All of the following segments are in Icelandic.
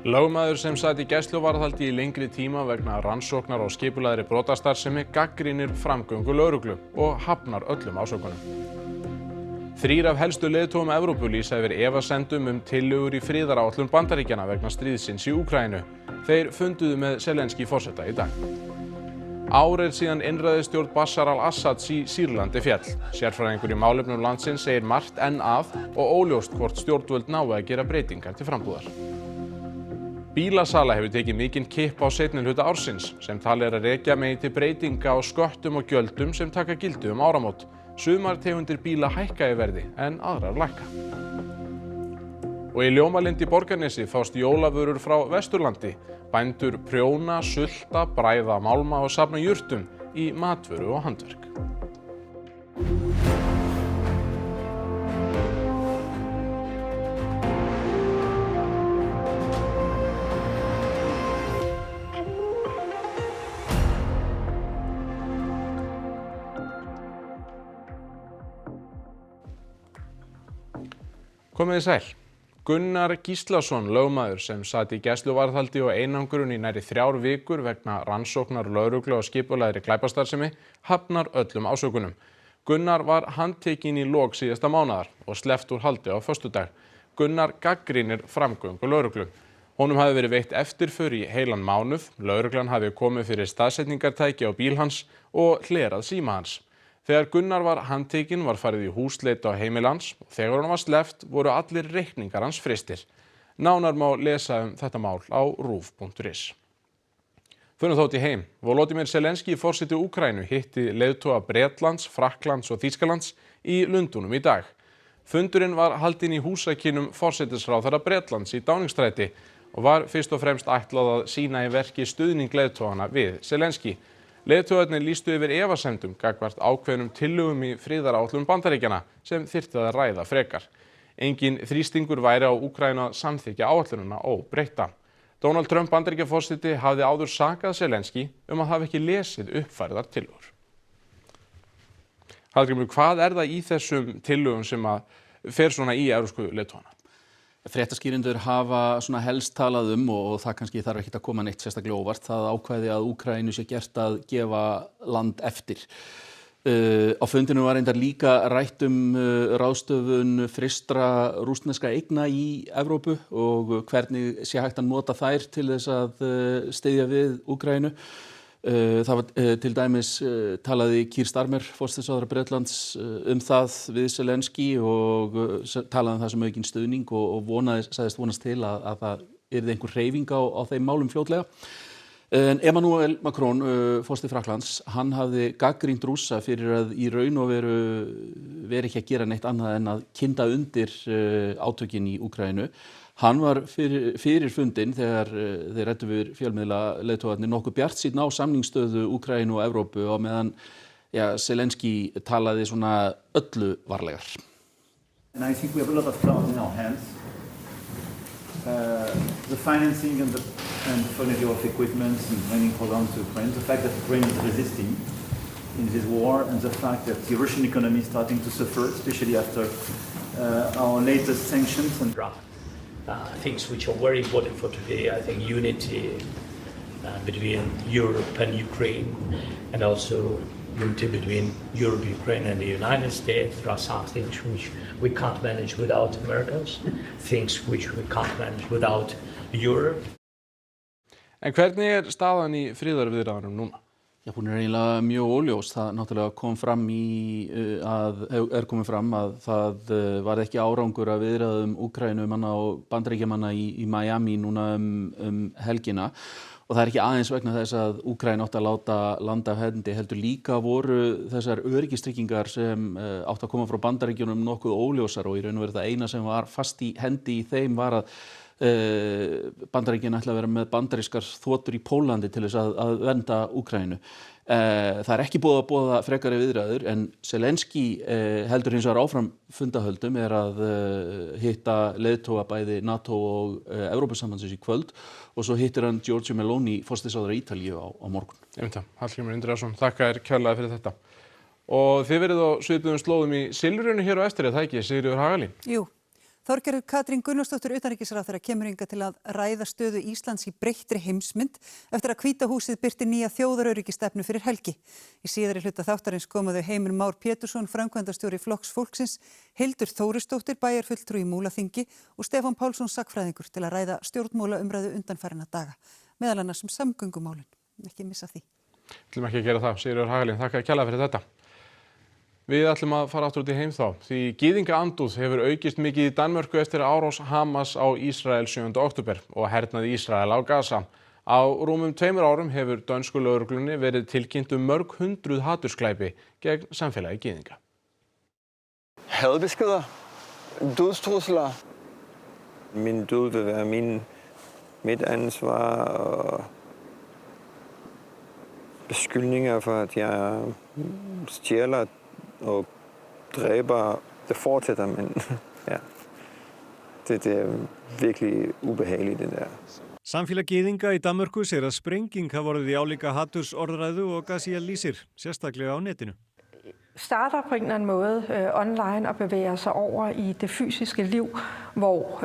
Lögmaður sem sat í gæsluvarðhaldi í lengri tíma vegna rannsóknar á skipulagðri brotastarfsemi gagnrýnir framgöngu lögreglu og hafnar öllum ásökunum. 3 af helstu leiðtogum Evrópu lýsa yfir efasemdum tillögur í friðaráætlun Bandaríkjanna vegna stríðsins í Úkraínu. Þeir funduðu með Zelenský forseta í dag. Ár síðan einræðisstjórn Bashar al-Assads í Sýrlandi féll. Sérfræðingur í málefnum landsins segir margt enn að og óljóst hvort stjórnvöld nái að gera breytingar til frambúðar. Bílasala hefur tekið mikinn kipp á seinni hluta ársins sem talið að rekja megi til breytinga á sköttum og gjöldum sem taka gildi áramót. Sumar tegundir bíla hækka í verði en aðrar lækka. Og í Ljómalind í Borgarnesi fást jólavörur frá Vesturlandi. Bændur prjóna, sulta, bræða málma og safna jurtum í matvöru og handverk. Komið þið sæl. Gunnar Gíslason, lögmaður sem sat í gæsluvarðhaldi og einangrun í nærri 3 vikur vegna rannsóknar lögreglu og skipulagðri glæpastarfsemi, hafnar öllum ásökunum. Gunnar var handtekinn í lok síðasta mánaðar og sleppt úr haldi á föstudag. Gunnar gagnrýnir framgöngu lögreglu. Honum hafi verið veitt eftirför í heilan mánuð, lögreglan hafi komið fyrir staðsetningartæki á bíl hans og hlerað síma hans. Þegar Gunnar var handtekinn var farið í húsleit á heimili hans og þegar hann var sleppt voru allir reikningar hans frystir. Nánar má lesa þetta mál á ruv.is. Förum þá til heim. Volodymyr Zelenský, forseti Úkraínu, hitti leiðtoga Bretlands, Frakklands og Þýskalands í Lundúnum í dag. Fundurinn var haldinn í húsakynnum forsætisráðherra Bretlands í Downingstræti og var fyrst og fremst ætlað að sýna í verki stuðning leiðtogana við Zelenský. Leiðtogarnir lýstu yfir efasemdum gagnvart ákveðnum tillögum í friðaráætlun Bandaríkjanna sem þyrfti að ræða frekar. Engin þrýstingur væri á Úkraínu að samþykkja áætlunina óbreytta. Donald Trump Bandaríkjaforseti hafði áður sakað Zelenský að hafa ekki lesið uppfærðar tillögur. Hallgrímur, hvað það í þessum tillögum sem fer svona í evrópsku leiðtogana? Fréttaskýrendur hafa svona helst talað og það kannski þarf ekkert að koma neitt sérstaklega óvart. Það ákvæði að Úkraínu sé gert að gefa land eftir. Á fundinu var reyndar líka rætt ráðstöfun frystra rússneska eigna í Evrópu og hvernig sé hægt að nota þær til þess að styðja við Úkraínu. Það var til dæmis talaði Keir Starmer, forsætisráðherra Bretlands, það við Zelenský og talaði það sem aukinn stuðning og sagðist vonast til að það yrði einhver hreyfing á þeim málum fljótlega. En Emmanuel Macron, forseti Frakklands, hann hafði gagnrýnt Rússa fyrir að í raun og veru ekki að gera neitt annað en að kynda undir átökin í Úkraínu. Hann var fyrir fundinn þegar þeir ræddu við fjölmiðla leiðtogarnir nokkuð bjartsýnn á samningsstöðu Úkraínu og Evrópu og meðan Zelenský talaði svona öllu varlegar. And I think we have a lot of cards in our hands. The financing and the furniture of equipment and training programs to Ukraine, the fact that Ukraine is resisting in this war, and the fact that the Russian economy is starting to suffer, especially after our latest sanctions and things which are very important for today. I think unity between Europe and Ukraine, and also unity between Europe, Ukraine and the United States. There are some things which we can't manage without Americans, things which we can't manage without Europe. En hvernig staðan í friðarviðræðunum núna? Hún eiginlega mjög óljós. Það náttúrulega komið fram að það var ekki árangur að viðræðum Úkraínumanna og Bandaríkjamanna í Miami núna helgina. Og það ekki aðeins vegna þess að Úkraína átti að láta landa af hendi, heldur líka voru þessar öryggistryggingar sem átti að koma frá Bandaríkjunum nokkuð óljósar og í raun og veru það eina sem var fast í hendi í þeim var að Bandaríkin ætla að vera með bandarískar þotur í Pólandi til þess að vernda Úkraínu. Það ekki búið að boða frekari viðræður en Zelenský heldur hins vegar áfram fundahöldum að hitta leiðtoga bæði NATO og Evrópusambandsins í kvöld og svo hittir hann Giorgia Meloni, forsætisráðherra Ítalíu á morgun. Hallgrímur Indriðason, þakka þér kærlega fyrir þetta. Og þið verið á svipuðum slóðum í Silfrinu hér á eftir, er það ekki, Sigríður Hagalín? Jú. Þorgerður Katrín Gunnarsdóttir utanríkisráðherra kemur hingað til að ræða stöðu Íslands í breyttri heimsmynd eftir að Hvíta húsið birti nýja þjóðaröryggisstefnu fyrir helgi. Í síðari hluta þáttarins komu þau Heimir Már Pétursson, framkvæmdastjóri Flokks fólksins, Hildur Þórisdóttir, bæjarfulltrúi í Múlaþingi og Stefán Pálsson sagnfræðingur til að ræða stjórnmálaumræðu undanfarinna daga, meðal annars samgöngumálin. Ekki missa því. Ætlum ekki að gera það, Sigríður Hagalín, þakka kærlega fyrir þetta. Við ætlum að fara aftur út í heim þá, því gyðingaandúð hefur aukist mikið í Danmörku eftir árás Hamas á Ísrael 7. október og hernaði Ísrael á Gaza. Á rúmum 2 árum hefur dönsku lögreglunni verið tilkynnt mörg hundruð hatursglæpi gegn samfélagi gyðinga. Hadbeskeder, dødstrusler. Min død vil være mit ansvar og beskyldninger for, at jeg stjæler og dræber. Det fortsætter, men ja, det er virkelig ubehageligt det der. Samfélag gyðinga í Danmörku segir að sprenging hafi orðið í álíka hatursorðræðu og Gaziel lýsir, sérstaklega á netinu. Starter på en eller anden måde online og bevæger sig over i det fysiske liv, hvor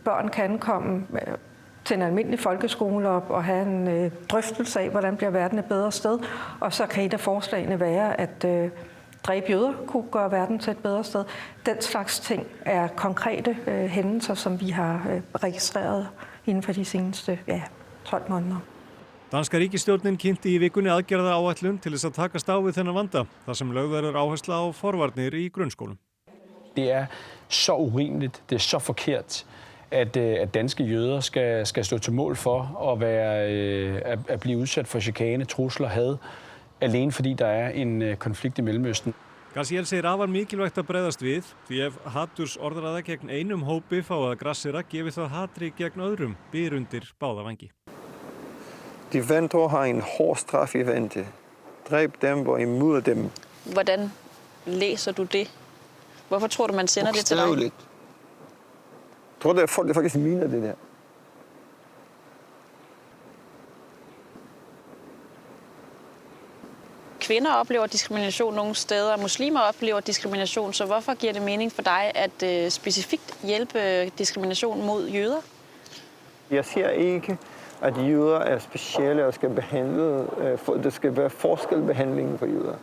børn kan ankomme til en almindelig folkeskole og have en drøftelse af, hvordan bliver verden et bedre sted. Og så kan et af forslagene være, at dræbe jøder kunne gøre verden til et bedre sted. Den slags ting er konkrete hændelser, som vi har registreret inden for de seneste 12 måneder. Danska ríkisstjórnin kynnti í vikunni aðgerðaáætlun til þess að takast á við þennan vanda, þar sem lögð verður áhersla á forvarnir í grunnskólum. Det er så urimeligt, det er så forkert, at danske jøder skal stå til mål for at blive udsat for chikane, trusler, had, alene fordi der er en konflikt i Mellemøsten. Gaziel segir afar mikilvægt að bregðast við, því ef hatursorðræða gegn einum hópi fái að grassera, gefi það hatri gegn öðrum byr undir báða vangi. De vantro har en hård straf i vente. Dræb dem og imod dem. Hvordan læser du det? Hvorfor tror du, man sender det til dig? Jeg tror, at folk faktisk mener det der. Kvinder oplever diskrimination nogle steder, og muslimer oplever diskrimination, så hvorfor giver det mening for dig at specifikt hjælpe diskrimination mod jøder? Jeg siger ikke, at jøder er specielle og skal behandle, det skal være forskelbehandling for jøder.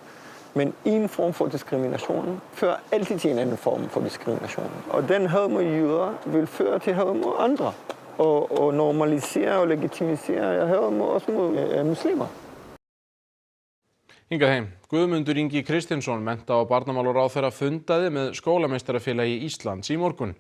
Men en form for diskrimination fører altid til en anden form for diskrimination. Og den had mod jøder vil føre til had mod andre. Og normalisere og legitimisere had mod også mod muslimer. Hingað heim. Guðmundur Ingi Kristinsson, mennta- og barnamálaráðherra, fundaði með skólameistarafélagi Íslands í morgun.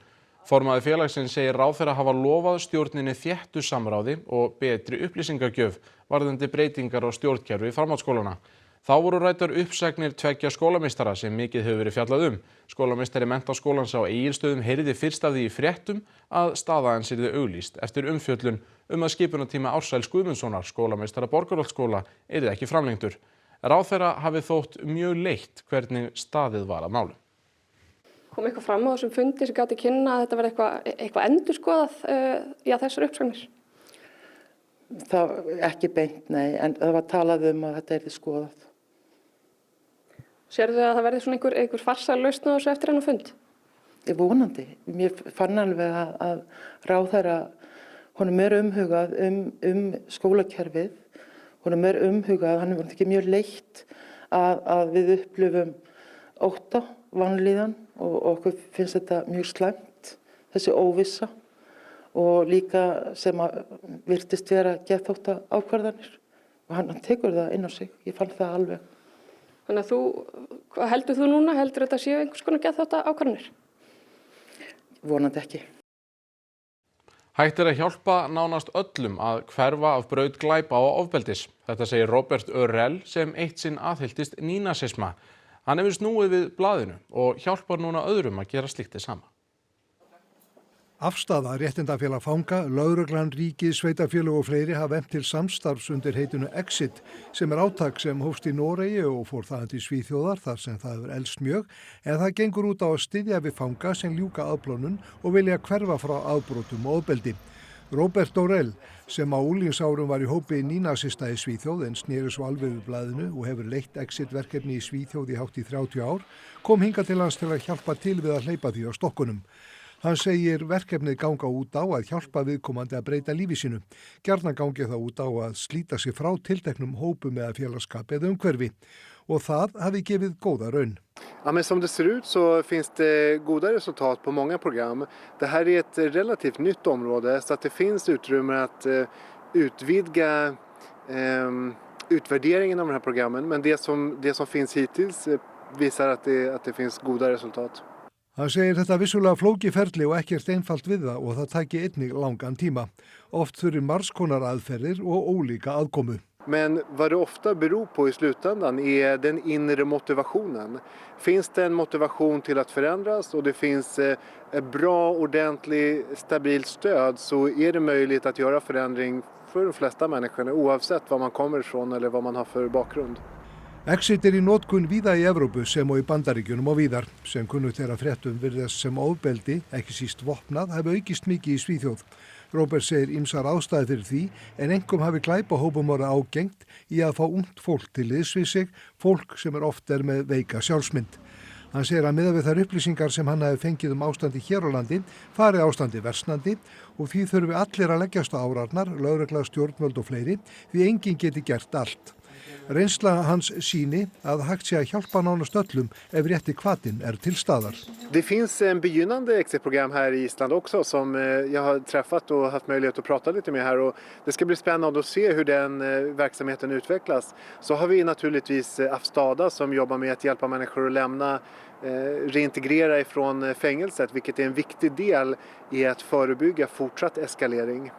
Formaður félagsins segir ráðherra hafa lofað stjórninni þéttu samráði og betri upplýsingagjöf varðandi breytingar á stjórnkerfi framhaldsskólana. Þá voru ræddar uppsagnir 2 skólameistara sem mikið hefur verið fjallað Skólameistari Menntaskólans á Egilsstöðum heyrði fyrst af því í fréttum að staða hans yrði auglýst eftir umfjöllun að skipunartími Ársæls Guðmundssonar, skólameistara Borgarholtsskóla, yrði ekki framlengdur. Ráðherra hafi þótt mjög leitt hvernig staðið var að málum. Kom eitthvað fram á þessum fundi sem gátti kynna að þetta verði eitthvað endurskoðað þessar uppsagnir? Það ekki beint, nei, en það var talað að þetta yrði skoðað. Sérðu að það verði svona einhver farsæl lausn á þessu eftir þennan fund? Vonandi. Mér fann alveg að ráðherra, honum umhugað skólakerfið, honum umhugað, hann var ekki mjög leitt að við upplifum ótta, vanlíðan og okkur finnst þetta mjög slæmt, þessi óvissa og líka sem að virtist vera geðþótta ákvarðanir og hann tekur það inn á sig, ég fann það alveg. Þannig að hvað heldur þú núna? Heldur þetta séu einhvers konar geðþótta ákvarðanir? Vonandi ekki. Hægt að hjálpa nánast öllum að hverfa af braut glæpa og ofbeldis. Þetta segir Robert Örrell sem eitt sinn aðhylltist nýnasisma. Hann hefur snúið við blaðinu og hjálpar núna öðrum að gera slíkt sama. Afstaða réttindafélag fanga, lögreglan, ríkið, sveitarfélög og fleiri hafa efnt til samstarfs undir heitinu Exit sem átak sem hófst í Noregi og fór þaðan til Svíþjóðar þar sem það hefur elst mjög, en það gengur út á að styðja við fanga sem ljúka afplánun og vilja hverfa frá afbrotum og ofbeldi. Robert Örrell, sem á unglingsárum var í hópi nýnasista í Svíþjóð en sneri svo alveg við blaðinu og hefur leitt Exit-verkefni í Svíþjóð í hátt í 30 ár, kom hingað til hans til að hjálpa til við að hleypa því á stokkunum. Hann segir verkefnið ganga út á að hjálpa viðkomandi að breyta lífi sínu. Gjarnan gangi það út á að slíta sig frá tilteknum hópum eða félagskap eða umhverfi och það hafi gefið góða raun. Ja, men som det ser ut så finns det goda resultat på många program. Det här är ett relativt nytt område så att det finns utrymme att utvidga utvärderingen av de här programmen. Men det som finns hittills visar att det finns goda resultat. Hann segir þetta vissulega flókið ferli og ekkert einfalt við það og það taki einnig langan tíma. Oft þurfi margs konar aðferðir og ólíka aðkomu. Men vad det ofta beror på i slutändan är den inre motivationen. Finns det en motivation till att förändras och det finns ett bra, ordentligt, stabilt stöd så är det möjligt att göra förändring för de flesta människorna oavsett var man kommer ifrån eller vad man har för bakgrund. Exit í notkun víða í Evrópu sem og í Bandaríkjunum og víðar. Sem kunnugt er að fréttum virðast sem ofbeldi, ekki síst vopnað, hafi aukist mikið í Svíþjóð. Robert segir ýmsar ástæður fyrir því en einkum hafi glæpahópum orðið ágengt í að fá ungt fólk til liðs við sig, fólk sem oft með veika sjálfsmynd. Hann segir að miðað við þær upplýsingar sem hann hafi fengið ástandi hér á landi, fari ástandi versnandi og því þurfi allir að leggjast á árarnar, lögregla, stjórnvöld og fleiri, því enginn geti gert allt. Reynsla hans sýni að hægt sé að hjálpa nánast öllum ef rétti hvatinn till staðar. Det finns en begynnande exitprogram här i Island också som jag har träffat och haft möjlighet att prata lite med här och det ska bli spännande att se hur den verksamheten utvecklas. Så har vi naturligtvis Afstada som jobbar med att hjälpa människor att lämna reintegrera ifrån fängelset, vilket är en viktig del i att förebygga fortsatt eskalering.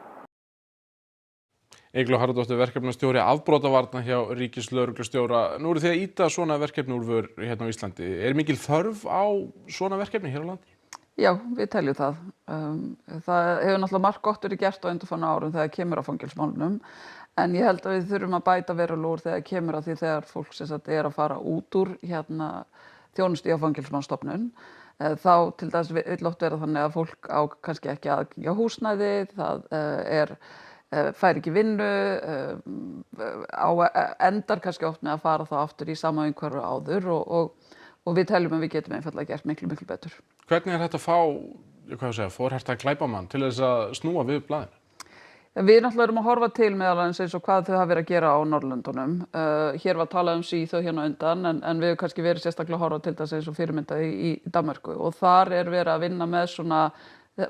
Eygló Harðardóttir, verkefnastjóri afbrotavarna hjá ríkislögreglustjóra. Nú eru þið að ýta svona verkefni úr vör hérna á Íslandi. Er mikil þörf á svona verkefni hér á landi? Já, við teljum það. Það hefur náttúrulega margt gott verið gert á undanfarna árum þegar kemur á fangelsismálunum. En ég held að við þurfum að bæta verulega úr þegar kemur að því þegar fólk sem sagt er að fara út úr þjónustu hjá Fangelsismálastofnun. Þá til dæmis vill oft vera þannig að fólk á kannski ekki aðgengi á húsnæði, það fær ekki vinnu, endar kannski oft með að fara þá aftur í sama umhverfi áður og við teljum að við getum einfaldlega gert miklu betur. Hvernig er þetta að fá, forherta glæpamann til þess að snúa við blaðinu? Við náttúrulega erum að horfa til meðal annars eins og hvað þau hafa verið að gera á Norðurlöndunum. Hér var talað Svíþjóð hérna undan en við hefum kannski verið sérstaklega að horfa til þess eins og fyrirmynda í Danmörku og þar er verið að vinna með svona,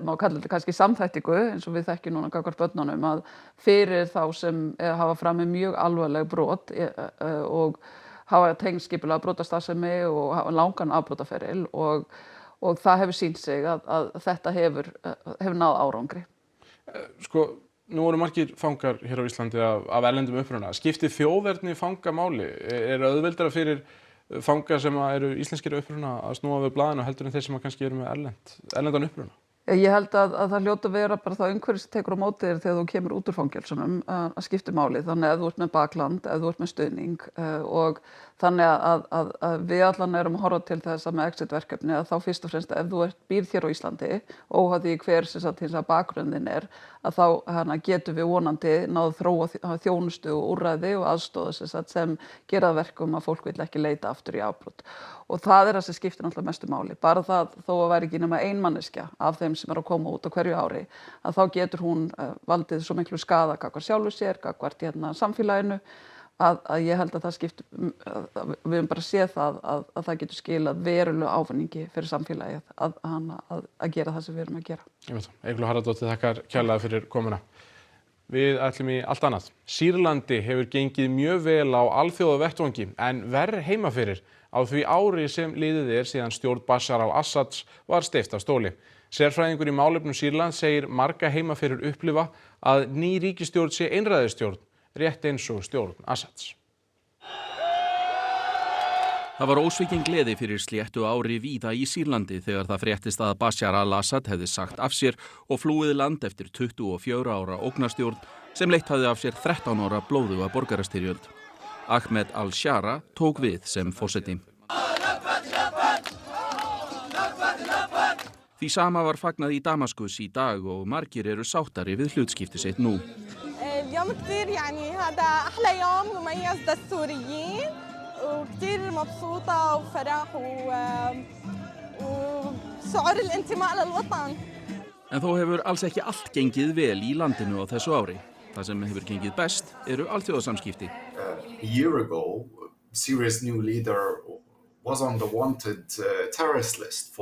má kalla þetta kannski samþættingu eins og við þekkjum núna gagnvart börnunum að fyrir þá sem hafa framið mjög alvarleg brot og hafa tengst skipulega brotastarfsemi og hafa langan afbrotaferil og það hefur sýnt sig að þetta hefur náð árangri. Nú eru margir fangar hér á Íslandi af erlendum uppruna. Skiptir þjóðerni fangamáli? Er auðveldara fyrir fanga sem eru íslenskir uppruna að snúa við blaðinu heldur en þeir sem kannski eru með erlendan uppruna? Ég held að það hljóta vera bara það umhverfi sem tekur á móti þér þegar þú kemur út úr fangelsunum að skipta máli. Þannig að þú ert með bakland, ef þú ert með stuðning og þannig að við allan erum að horfa til þess að með exit-verkefni að þá fyrst og fremst ef þú býrð hér á Íslandi óháð því hver sem sagt hins að bakgrunninn er að þá getum við vonandi náð þróa þjónustu og úrræði og aðstoð sem gera það verkum að fólk vill ekki leita aftur í afbrot. Og það það sem skiptir náttúrulega mestu máli. Bara það þó að væri ekki nema ein manneskja af þeim sem að koma út á hverju ári, að þá getur hún valdið svo miklu skaða gagnvart sjálfu sér, gagnvart samfélaginu, að ég held að það skiptir, við höfum bara séð það að það getur skilað verulega ávinningi fyrir samfélagið að gera það sem við erum að gera. Ég veit það. Eygló Harðardóttir, þakkar kærlega fyrir komuna. Við ætlum í allt annað. Sýrlandi hefur gengið mjög vel á alþjóðavettvangi en verr heima fyrir á því ári sem liðið síðan stjórn Bashar al-Assads var steypt af stóli. Sérfræðingur í málefnum Sýrlands segir marga heima fyrir upplifa að ný ríkisstjórn sé einræðisstjórn, rétt eins og stjórn Assads. Það var ósvikin gleði fyrir sléttu ári víða í Sýrlandi þegar það fréttist að Bashar al-Assad hefði sagt af sér og flúið land eftir 24 ára ógnarstjórn sem leitt hafði af sér 13 ára blóðuga borgarastyrjöld. Ahmed al-Shara tók við sem forseti. Því sama var fagnað í Damaskus í dag og margir eru sáttari við hlutskipti sitt nú. اليوم كثير يعني هذا أحلى يوم مميز للسوريين وكثير مبسوطة وفرح وشعور شعور الانتماء للوطن. En þó hefur alls ekki allt gengið vel í landinu á þessu ári. Það sem hefur gengið best eru alþjóðasamskipti. A year ago, Syria's new leader was on the wanted terrorist list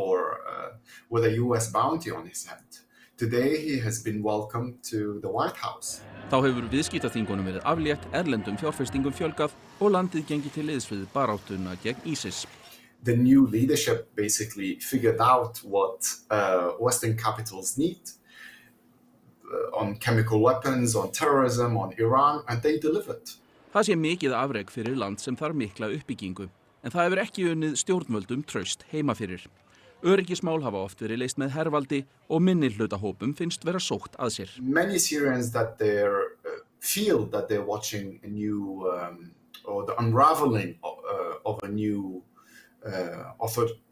with a US bounty on his head. Today he has been welcomed to the White House. Þá hefur viðskiptaþvingunum verið aflétt, erlendum fjárfestingum fjölgað og landið gengið til liðs við baráttuna gegn ISIS. The new leadership basically figured out what Western capitals need on chemical weapons, on terrorism, on Iran, and they delivered. Það sé mikið afrek fyrir land sem þarf mikla uppbyggingu, en það hefur ekki unnið stjórnvöldum traust heima fyrir. Öryggismál hafa oft verið leyst með hervaldi og minnihlutahópum finnst vera sótt að sér. Many Syrians that feel that they're watching a new or the unraveling of a new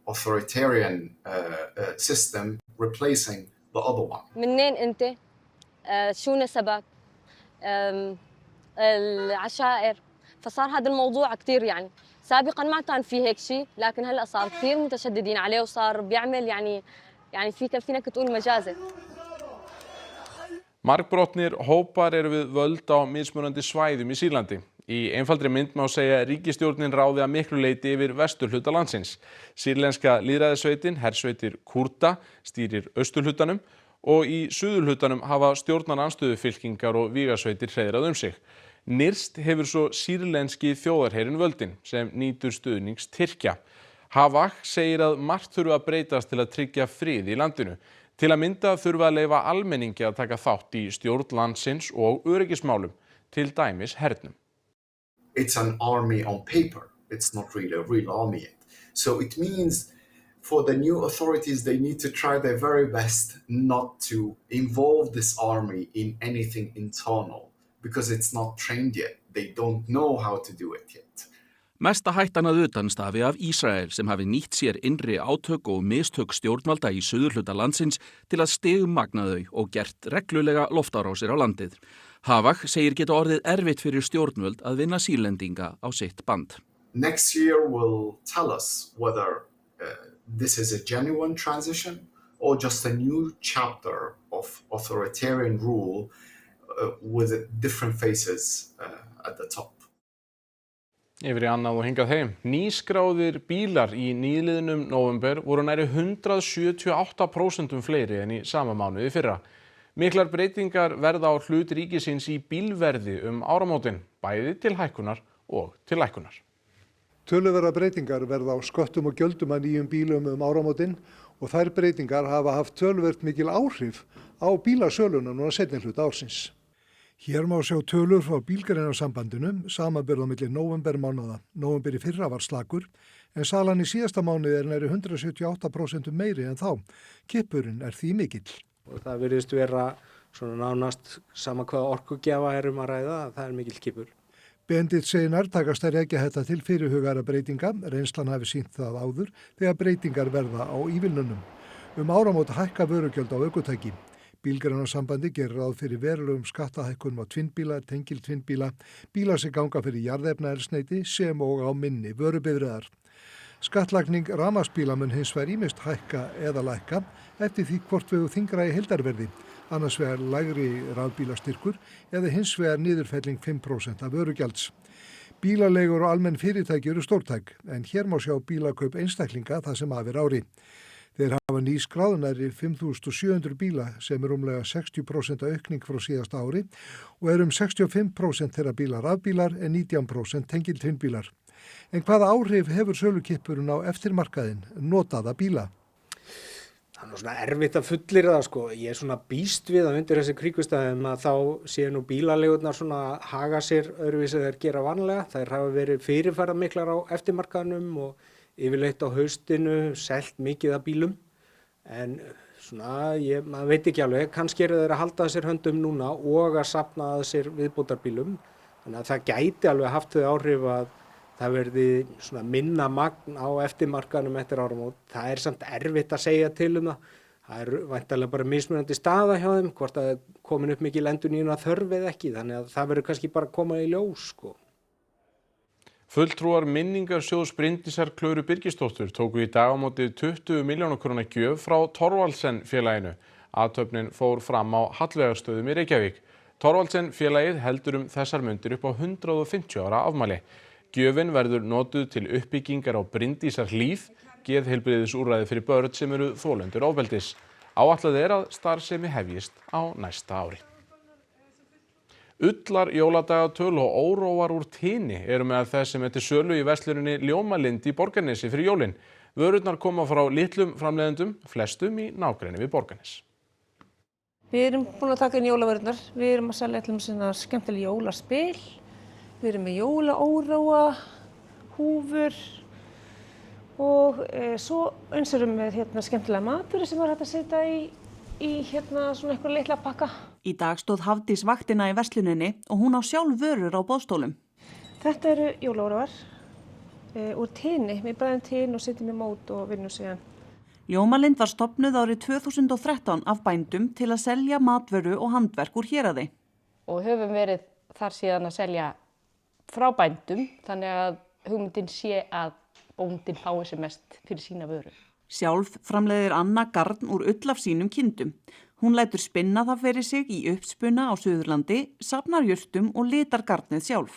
authoritarian system replacing the other one. منين أنت؟ شو نسبك؟ العشائر. فصار هذا الموضوع كتير يعني سابقا ما كان في هيك شيء لكن هلا صار كثير متشددين عليه وصار بيعمل يعني فينك تقول مجازر. Margbrotnir hópar eru við völd á mismunandi svæðum í Sýrlandi. Í einfaldri mynd má segja að ríkisstjórnin ráði að miklu leyti yfir vesturhluta landsins. Sýrlenska lýðræðissveitin, hersveitir Kúrda, stýrir austurhlutanum og í suðurhlutanum hafa stjórnarandstöðufylkingar og vígasveitir hreiðrað sig. Nyrst hefur svo sýrlenski þjóðarherinn völdin sem nýtur stuðnings Tyrkja. Havak segir að margt þurfa að breytast til að tryggja frið í landinu. Til að mynda þurfa að leyfa almenningi að taka þátt í stjórn landsins og öryggismálum, til dæmis hernum. It's an army on paper. It's not really a real army yet. So it means for the new authorities, they need to try their very best not to involve this army in anything internal because it's not trained yet. They don't know how to do it yet. Mesta hættan að utan stafi af Ísrael sem hafi nýtt sér innri átök og mistök stjórnvalda í suðurhluta landsins til að stigmagna þau og gert reglulega loftárásir á landið. Havak segir geta orðið erfitt fyrir stjórnvöld að vinna sýrlendinga á sitt band. Next year will tell us whether this is a genuine transition or just a new chapter of authoritarian rule with different faces at the top. Yfir í annað og hingað heim. Nýskráðir bílar í nýliðnum nóvember voru næri 178% fleiri en í sama mánuði fyrra. Miklar breytingar verða á hlut ríkisins í bílverði áramótin, bæði til hækkunar og til lækkunar. Töluverðar breytingar verða á sköttum og gjöldum að nýjum bílum áramótin og þær breytingar hafa haft töluvert mikil áhrif á bílasöluna núna seinni hluta ársins. Hér má sjá tölur frá Bílgreinasambandinu, samanburð á milli nóvembermánaða. Nóvember í fyrra var slakur, en salan í síðasta mánuði næri 178% meiri en þá. Kippurinn því mikill. Og það virðist vera svona nánast sama hvaða orkugjafa að ræða, það mikill kippur. Bendit segir nærtækast að rekja þetta til fyrirhugara breytinga, reynslan hafi sýnt það áður þegar breytingar verða á ívilnunum. Áramót hækka vörugjöld á ökutæki. Bílgreinasambandi gerir ráð fyrir verulegum skattahækkunum á tvinnbíla, tengiltvinnbíla, bíla sem ganga fyrir jarðefnaeldsneyti sem og á minni vörubifreiðar. Skattlagning rafmagnsbíla mun hins vegar ýmist hækka eða lækka eftir því hvort vegur þyngra í heildarverði, annars vegar lægri rafbílastyrkur eða hins vegar niðurfelling 5% af vörugjalds. Bílaleigur og almenn fyrirtæki eru stórtæk, en hér má sjá bílakaup einstaklinga það sem af ári. Þeir hafa nýskráð nærri 5.700 bíla sem rúmlega 60% aukning frá síðasta ári og 65% þeirra bílar rafbílar en 19% tengiltvinnbílar. En hvaða áhrif hefur sölukippurinn á eftirmarkaðinn, notaða bíla? Það svona erfitt að fullyrða sko. Ég svona býst við að undir þessi kringumstæðum að þá séu nú bílaleigurnar svona haga sér öðruvísi þeir gera vanlega. Þær hafa verið fyrirferðarmiklar á eftirmarkaðnum og yfirleitt á haustinu selt mikið af bílum en svona, maður veit ekki alveg, kannski eru þeir að halda sér höndum núna og að safna að sér viðbótarbílum þannig að það gæti alveg haft þau áhrif að það verði svona minna magn á eftirmarkaðnum eftir áramót. Það samt erfitt að segja til það væntanlega bara mismunandi staða hjá þeim, hvort að komin upp mikil endurnýjun þörf eða ekki, þannig að það verður kannski bara að koma í ljós sko. Fulltrúar minningarsjóðs Bryndísar Klöru Birgisdóttur tóku í dag á móti 20 milljóna króna gjöf frá Thorvaldsen félaginu. Athöfnin fór fram á Hallveigarstöðum í Reykjavík. Thorvaldsen félagið heldur þessar mundir upp á 150 ára afmæli. Gjöfin verður notuð til uppbyggingar á Bryndísar hlíð, geðheilbrigðisúrræði fyrir börn sem eru þolendur ofbeldis. Áætlað að starfsemi hefjist á næsta ári. Ullar, jóladagatöl og óróar úr tíni eru meðal þess sem til sölu í versluninni Ljómalind í Borgarnesi fyrir jólin. Vörurnar koma frá litlum framleiðendum, flestum í nágrenni við Borgarnes. Við erum búin að taka inn jólavörurnar. Við erum að selja allum svona skemmtileg jólaspil. Við erum með jólaóróa, húfur og svo eins erum við skemmtilega matvöru sem var hægt að setja í svona einhverja litla pakka. Í dag stóð Hafdís vaktina í versluninni og hún á sjálf vörur á boðstólum. Þetta eru jólaóróar úr tíni. Við bræðum tín og setjum í mót og vinnum síðan. Ljómalind var stofnuð árið 2013 af bændum til að selja matvöru og handverk úr héraði. Og höfum verið þar síðan að selja frá bændum, þannig að hugmyndin sé að bóndinn fái sem mest fyrir sína vöru. Sjálf framleiðir Anna garn úr ull af sínum kindum. Hún lætur spinna það fyrir sig í uppspuna á Suðurlandi, safnar jurtum og litar garnið sjálf.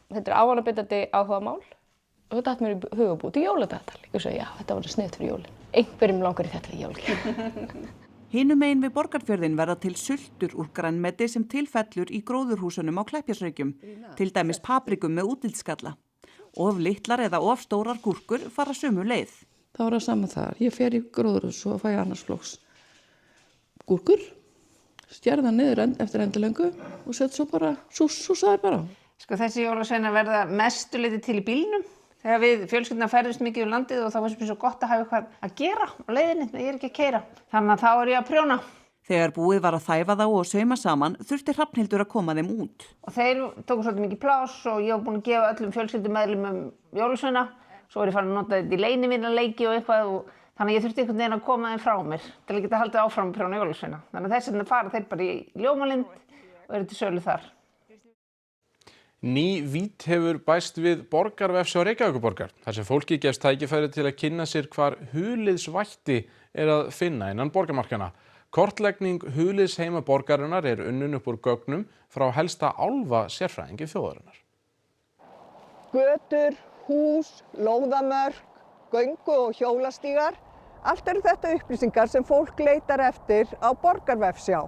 Þetta er ávanabindandi áhugamál og þetta hatt mér í huga að búa til jóladagatal. Ég sagði, já, þetta var sniðugt fyrir jólin. Einhverjum langar í þetta við jólin. Hinum megin við Borgarfjörðin verða til sultur úr grænmeti sem tilfellur í gróðurhúsunum á Kleppjárnsreykjum, til dæmis paprikum með útildskalla. Of litlar eða of stórar gúrkur fara sömu leið. Það var það sama þar. Ég fer í gróðurhús og fæ annars flokks gúrkur, stjærða niður eftir endilöngu og sett svo bara, súsaði bara. Sko þessi jólasveinar verða mestu leyti til í bílnum. Þegar við fjölskylduna ferðumst mikið um landið og þá finnst mér svo gott að hafa eitthvað að gera á leiðinni, ég er ekki að keyra. Þannig að þá er ég að prjóna. Þegar búið var að þæfa þá og sauma saman, þurfti Hrafnhildur að koma þeim út. Og þeir tóku svolítið mikið pláss og ég var búin að gefa öllum fjölskyldumeðlimum jólasveina. Svo var ég farin að nota þetta í leynivinnarleiki og eitthvað og þannig að ég þurfti einhvern veginn að koma þeim frá mér til að geta haldið áfram að prjóna jólasveina. Þannig að þess vegna fara þeir bara í Ljómalind og eru til sölu þar. Ný vídd hefur bæst við borgarvefsjá Reykjavíkurborgar, þar sem fólki gefst tækifæri til að kynna sér hvar huliðsvætti er að finna innan borgarmarkanna. Kortlegning huliðsheima borgarinnar er unnin upp úr gögnum frá helsta álfa sérfræðingi þjóðarinnar. Götur, hús, lóðamörk, göngu- og hjólastígar, allt eru þetta upplýsingar sem fólk leitar eftir á borgarvefsjá.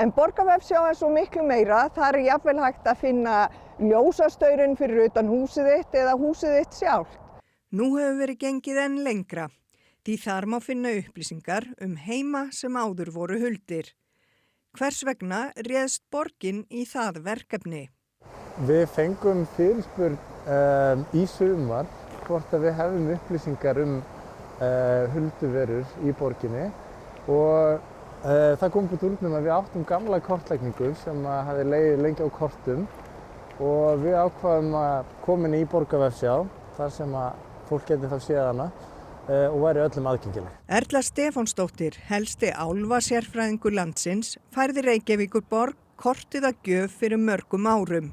En borgarvefsjá er svo miklu meira, þar er jafnvel hægt að finna ljósastaurinn fyrir utan húsið þitt eða húsið þitt sjálft. Nú hefur verið gengið enn lengra, því þar má finna upplýsingar heima sem áður voru huldir. Hvers vegna réðst borgin í það verkefni? Við fengum fyrirspurn í sumar hvort að við hefðum upplýsingar hulduverur í borginni og það kom út úr að við áttum gamla kortlækningu sem hafði legið lengi á kortum og við ákvaðum að koma inn í borgarvefsjá þar sem fólk geti þá séð hana og væri öllum aðgengileg. Erla Stefánsdóttir, helsti álfasérfræðingur landsins, færði Reykjavíkurborg kortið að gjöf fyrir mörgum árum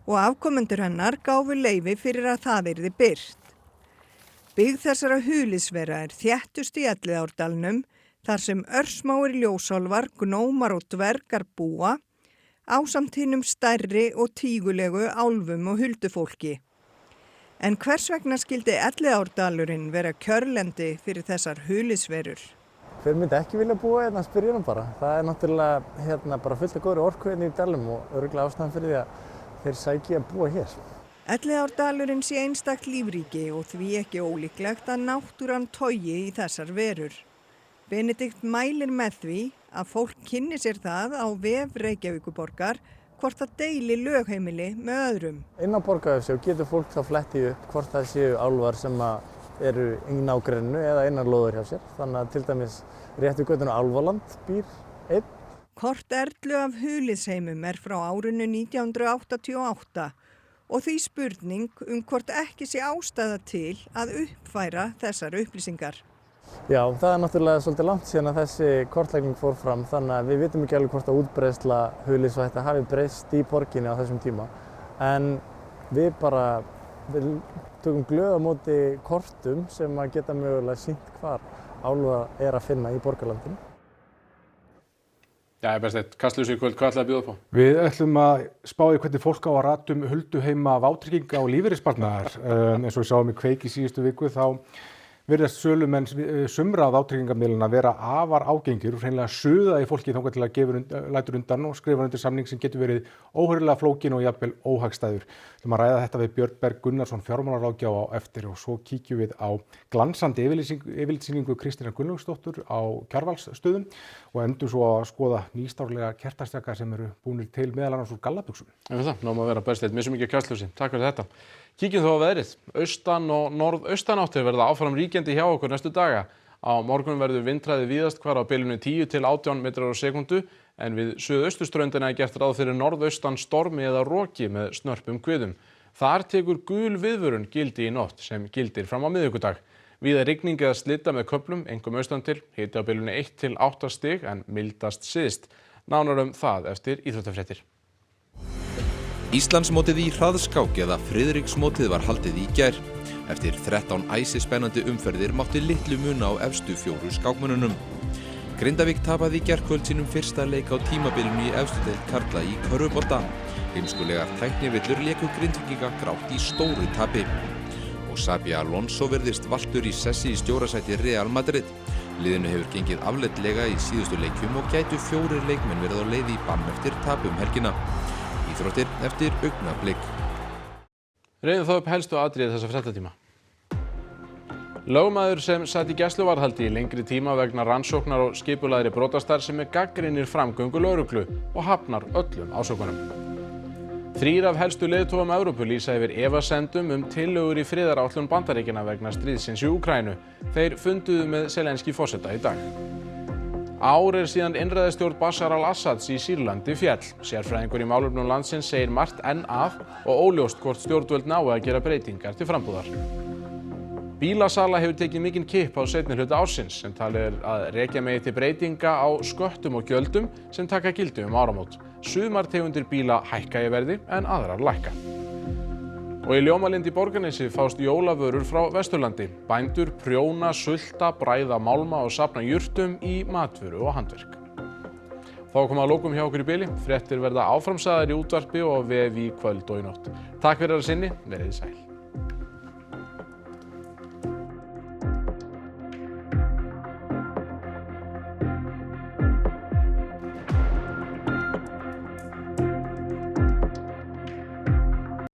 og afkomendur hennar gáfu leyfi fyrir að það yrði birt. Byggð þessara huliðsvera er þéttust í Elliðaárdalnum, þar sem örsmáir ljósálfar, gnómar og dvergar búa, ásamt hinum stærri og tígulegu álfum og huldufólki. En hvers vegna skildi Elliðaárdalurinn vera kjörlendi fyrir þessar huliðsverur? Hver myndi ekki vilja búa hérna, spyr ég nú bara. Það er náttúrulega bara fullt af góðri orku hérna í dalnum og örugglega ástæðan fyrir því að þeir sæki að búa hér. Elliðaárdalurinn sé einstakt lífríki og því ekki ólíklegt að náttúran togi í þessar verur. Benedikt mælir með því að fólk kynni sér það á vef Reykjavíkurborgar hvort það deili lögheimili með öðrum. Inn á borgarvefsjá getur fólk þá flettið upp hvort það séu álfar sem eru í nágrenninu eða innan lóður hjá sér. Þannig að til dæmis rétt við götuna Álfaland býr einn. Kort Erlu af huliðsheimum er frá árinu 1988 og því spurning hvort ekki sé ástæða til að uppfæra þessar upplýsingar. Já, það er náttúrulega svolítið langt síðan að þessi kortlækning fór fram, þannig að við vitum ekki alveg hvort að útbreiðsla huliðsvætta hafi breyst í borginni á þessum tíma. En við bara Við tökum glöð á móti kortum sem að geta mögulega sýnt hvar álfa að finna í borgarlandinu. Já, Bergsteinn, Kastljós í kvöld, hvað ætlaði að bjóða upp á? Við ætlum að spá í hvernig fólk á að rata hulduheima vátrygginga og lífeyrissparnaðar. Eins og við sáum í Kveik í síðustu viku þá virðast sölumenn sumra á vátryggingarmiðlana vera afar ágengir og hreinlega suða í fólki þangað til að lætur undan og skrifa undir samning sem getur verið óheyrilega flókin og jafnvel óhagstæður. Við ætlum að ræða þetta við Björn Berg Gunnarsson fjármálaráðgjafa á eftir og svo kíkjum við á glansandi yfirlitssýningu Kristínar Gunnlaugsdóttur á Kjarvalsstöðum og endur svo að skoða nýstárlega kertastjaka sem eru búnir til meðal annars úr gallabuxum. Nóg að vera Bergsteinn, mjög mikið Kastljósi. Takk fyrir þetta. Kíkjum þó á veðrið. Austan og norðaustanáttir verða áfram ríkjandi hjá okkur næstu daga. Á morgun verður vindhraði víðast hvar á bilinu 10 til 18 metrar á sekúndu en við suðausturströndina er gert ráð fyrir norðaustan stormi eða roki með snörpum hviðum. Þar tekur gul viðvörun gildi í nótt sem gildir fram á miðvikudag. Víða rigning eða slydda með köflum, einkum austan til, hiti á bilinu 1 til 8 stig en mildast syðst. Nánar það eftir íþróttafréttir. Íslandsmótið í hraðskák eða Friðriksmótið var haldið í gær. Eftir 13 æsispennandi umferðir mátti litlu muna á efstu 4 skákmönnunum. Grindavík tapaði í gærkvöld sínum fyrsta leik á tímabilinu í efstu deild karla í körfubolta. Heimskulegar tæknivillur léku Grindvíkinga grátt í stóru tapi. Og Xabi Alonso virðist valtur í sessi í stjórasæti Real Madrid. Liðinu hefur gengið afleitlega í síðustu leikjum og gætu 4 leikmenn verið á leið í bann eftir tap helgina. Íþróttir eftir augnablik. Reiðum þá upp helstu atriði þessa fréttatíma. Lögmaður sem sat í gæsluvarðhaldi í lengri tíma vegna rannsóknar og skipulagðri brotastarfsemi gagnrýnir framgöngu lögreglu og hafnar öllum ásökunum. 3 af helstu leiðtogum Evrópu lýsa yfir efasemdum tillögur í friðaráætlun Bandaríkjanna vegna stríðsins í Úkraínu. Þeir funduðu með Zelenský forseta í dag. Ár síðan einræðisstjórn Bashar al-Assads í Sýrlandi féll. Sérfræðingur í málefnum landsins segir margt enn af og óljóst hvort stjórnvöld nái að gera breytingar til frambúðar. Bílasala hefur tekið mikinn kipp á seinni hluta ársins sem talið að rekja megi til breytinga á sköttum og gjöldum sem taka gildi áramót. Sumar tegundir bíla hækka í verði en aðrar lækka. Og í Ljómalind í Borgarnesi fást jólavörur frá Vesturlandi. Bændur prjóna, sulta, bræða málma og safna jurtum í matvöru og handverk. Þá komum að lokum hjá okkur í bili. Fréttir verða áframsagðar í útvarpi og VF í kvöld og í nótt. Takk fyrir að sinni, verið sæl.